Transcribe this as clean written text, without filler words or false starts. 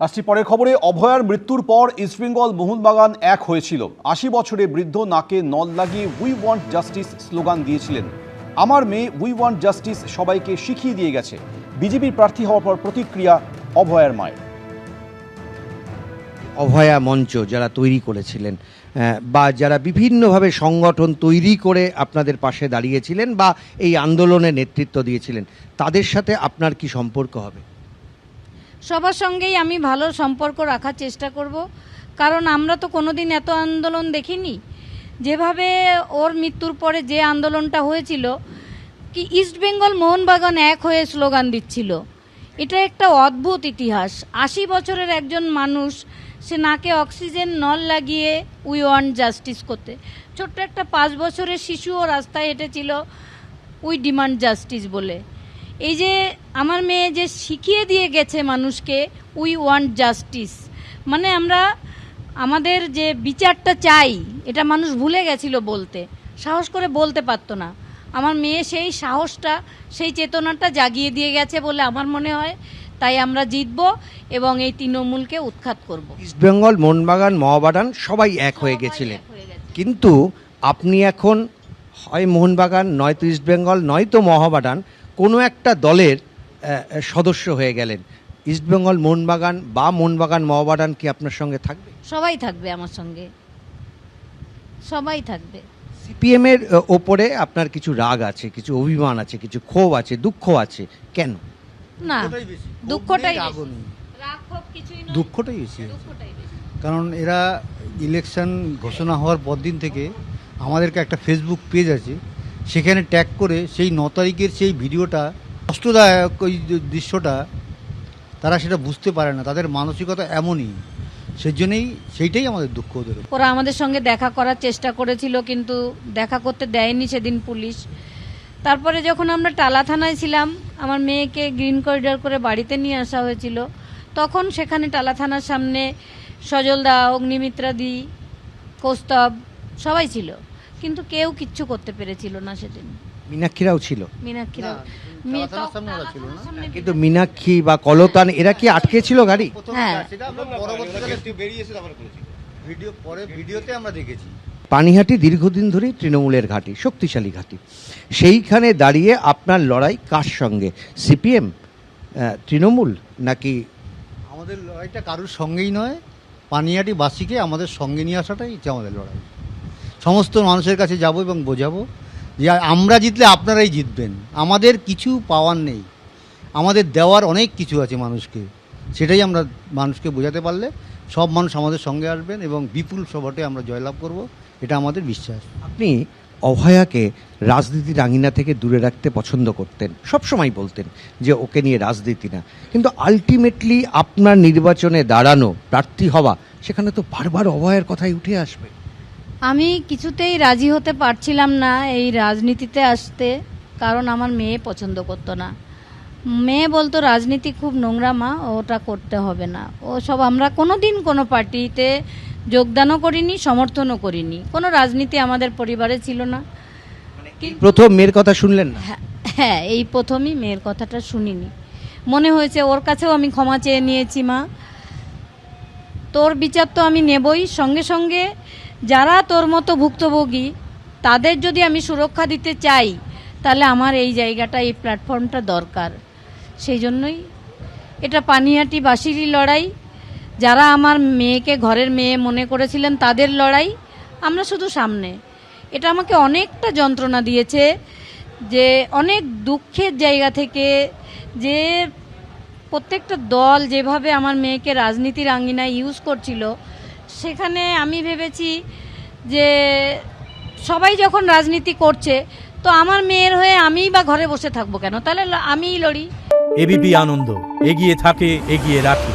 আসছি পরের খবরে। অভয়ার মৃত্যুর পর ইস্টবেঙ্গল মোহনবাগান এক হয়েছিল। ৮০ বছরে বৃদ্ধ নাকে নল লাগিয়ে উই ওয়ান্ট জাস্টিস স্লোগান দিয়েছিলেন। আমার মেয়ে উই ওয়ান্ট জাস্টিস সবাইকে শিখিয়ে দিয়ে গেছে। বিজেপির প্রার্থী হওয়ার পর প্রতিক্রিয়া অভয়ার মায়ের। অভয়া মঞ্চ যারা তৈরি করেছিলেন বা যারা বিভিন্নভাবে সংগঠন তৈরি করে আপনাদের পাশে দাঁড়িয়েছিলেন বা এই আন্দোলনে নেতৃত্ব দিয়েছিলেন, তাদের সাথে আপনার কি সম্পর্ক হবে? সবার সঙ্গেই আমি ভালো সম্পর্ক রাখার চেষ্টা করব, কারণ আমরা তো কোনোদিন এত আন্দোলন দেখিনি। যেভাবে ওর মৃত্যুর পরে যে আন্দোলনটা হয়েছিল, কি ইস্টবেঙ্গল মোহনবাগান এক হয়ে স্লোগান দিচ্ছিল, এটা একটা অদ্ভুত ইতিহাস। ৮০ বছরের একজন মানুষ, সে নাকে অক্সিজেন নল লাগিয়ে উই ওয়ান্ট জাস্টিস করতে, ছোট্ট একটা 5 বছরের শিশুও রাস্তায় হেঁটেছিল উই ডিমান্ড জাস্টিস বলে। এই যে আমার মেয়ে যে শিখিয়ে দিয়ে গেছে মানুষকে উই ওয়ান্ট জাস্টিস, মানে আমরা আমাদের যে বিচারটা চাই, এটা মানুষ ভুলে গেছিল বলতে, সাহস করে বলতে পারতো না। আমার মেয়ে সেই সাহসটা, সেই চেতনাটা জাগিয়ে দিয়ে গেছে বলে আমার মনে হয়। তাই আমরা জিতব এবং এই তৃণমূলকে উৎখাত করব। ইস্টবেঙ্গল মোহনবাগান মহাবাগান সবাই এক হয়ে গেছিলেন, কিন্তু আপনি এখন হয় মোহনবাগান, নয়তো ইস্টবেঙ্গল, নয়তো মহাবাগান, কোনো একটা দলের সদস্য হয়ে গেলেন। ইস্টবেঙ্গল মোহনবাগান বা মোহনবাগান মহাবাগান কি আপনার সঙ্গে থাকবে? সবাই থাকবে আমার সঙ্গে, সবাই থাকবে। সিপিএমের ওপরে আপনার কিছু রাগ আছে, কিছু অভিমান আছে, কিছু ক্ষোভ আছে, দুঃখ আছে, কেন? না, দুঃখটাই রাগ কিছুই নয়, দুঃখটাই বেশি। দুঃখটাই বেশি। কারণ এরা ইলেকশন ঘোষণা হওয়ার পর দিন থেকে আমাদেরকে একটা ফেসবুক পেজ আছে, সেখানে ট্যাগ করে সেই 9 তারিখের সেই ভিডিওটা, কষ্টদায়ক ওই দৃশ্যটা, তারা সেটা বুঝতে পারে না। তাদের মানসিকতা এমনই, সেজন্যই সেইটাই আমাদের দুঃখ ওদের। ওরা আমাদের সঙ্গে দেখা করার চেষ্টা করেছিল, কিন্তু দেখা করতে দেয়নি সেদিন পুলিশ। তারপরে যখন আমরা টালা থানায় ছিলাম, আমার মেয়েকে গ্রিন করিডর করে বাড়িতে নিয়ে আসা হয়েছিল, তখন সেখানে টালা থানার সামনে সজলদা, অগ্নিমিত্রাদি, কৌস্তব সবাই ছিল, কিন্তু কেউ কিচ্ছু করতে পেরেছিল না সেদিন। মীনাক্ষীরাও ছিল, মীনাক্ষীরা, কিন্তু মীনাক্ষী বা কলতান এরা কি আটকে ছিল গাড়ি? হ্যাঁ, ভিডিওতে আমরা দেখেছি। পানিহাটি দীর্ঘদিন ধরেই তৃণমূলের ঘাঁটি, শক্তিশালী ঘাঁটি। সেইখানে দাঁড়িয়ে আপনার লড়াই কার সঙ্গে? সিপিএম, তৃণমূল, নাকি? আমাদের লড়াইটা কারোর সঙ্গেই নয়, পানিহাটিবাসীকে আমাদের সঙ্গে নিয়ে আসাটাই হচ্ছে আমাদের লড়াই। সমস্ত মানুষের কাছে যাব এবং বোঝাবো যে আমরা জিতলে আপনারাই জিতবেন। আমাদের কিছু পাওয়ার নেই, আমাদের দেওয়ার অনেক কিছু আছে মানুষকে। সেটাই আমরা মানুষকে বোঝাতে পারলে সব মানুষ আমাদের সঙ্গে আসবেন এবং বিপুল ভোটে আমরা জয়লাভ করব, এটা আমাদের বিশ্বাস। আপনি অভয়াকে রাজনীতির আঙিনা থেকে দূরে রাখতে পছন্দ করতেন, সবসময় বলতেন যে ওকে নিয়ে রাজনীতি না, কিন্তু আলটিমেটলি আপনার নির্বাচনে দাঁড়ানো, প্রার্থী হওয়া, সেখানে তো বারবার অভয়ের কথাই উঠে আসবে। আমি কিছুতেই রাজি হতে পারছিলাম না এই রাজনীতিতে আসতে, কারণ আমার মেয়ে পছন্দ করতো না। মেয়ে বলতো রাজনীতি খুব নোংরা মা, ওটা করতে হবে না। ও সব, আমরা কোনো দিন কোনো পার্টিতে যোগদানও করিনি, সমর্থনও করিনি, কোনো রাজনীতি আমাদের পরিবারে ছিল না। প্রথম মেয়ের কথা শুনলেন না? হ্যাঁ, এই প্রথমই মেয়ের কথাটা শুনিনি। মনে হয়েছে ওর কাছেও আমি ক্ষমা চেয়ে নিয়েছি, মা তোর বিচার তো আমি নেবই, সঙ্গে সঙ্গে যারা তোর মতো ভুক্তভোগী তাদের যদি আমি সুরক্ষা দিতে চাই, তাহলে আমার এই জায়গাটা, এই প্ল্যাটফর্মটা দরকার। সেই জন্যই এটা পানিহাটিবাসীরই লড়াই। যারা আমার মেয়েকে ঘরের মেয়ে মনে করেছিলেন তাদের লড়াই। আমরা শুধু সামনে, এটা আমাকে অনেকটা যন্ত্রণা দিয়েছে, যে অনেক দুঃখের জায়গা থেকে, যে প্রত্যেকটা দল যেভাবে আমার মেয়েকে রাজনীতির আঙ্গিনায় ইউজ করছিল, সেখানে আমি ভেবেছি যে সবাই যখন রাজনীতি করছে, তো আমার মেয়ের হয়ে আমিই বা ঘরে বসে থাকবো কেন? তাহলে আমিই লড়ি। এবিপি আনন্দ, এগিয়ে থাকে, এগিয়ে রাখে।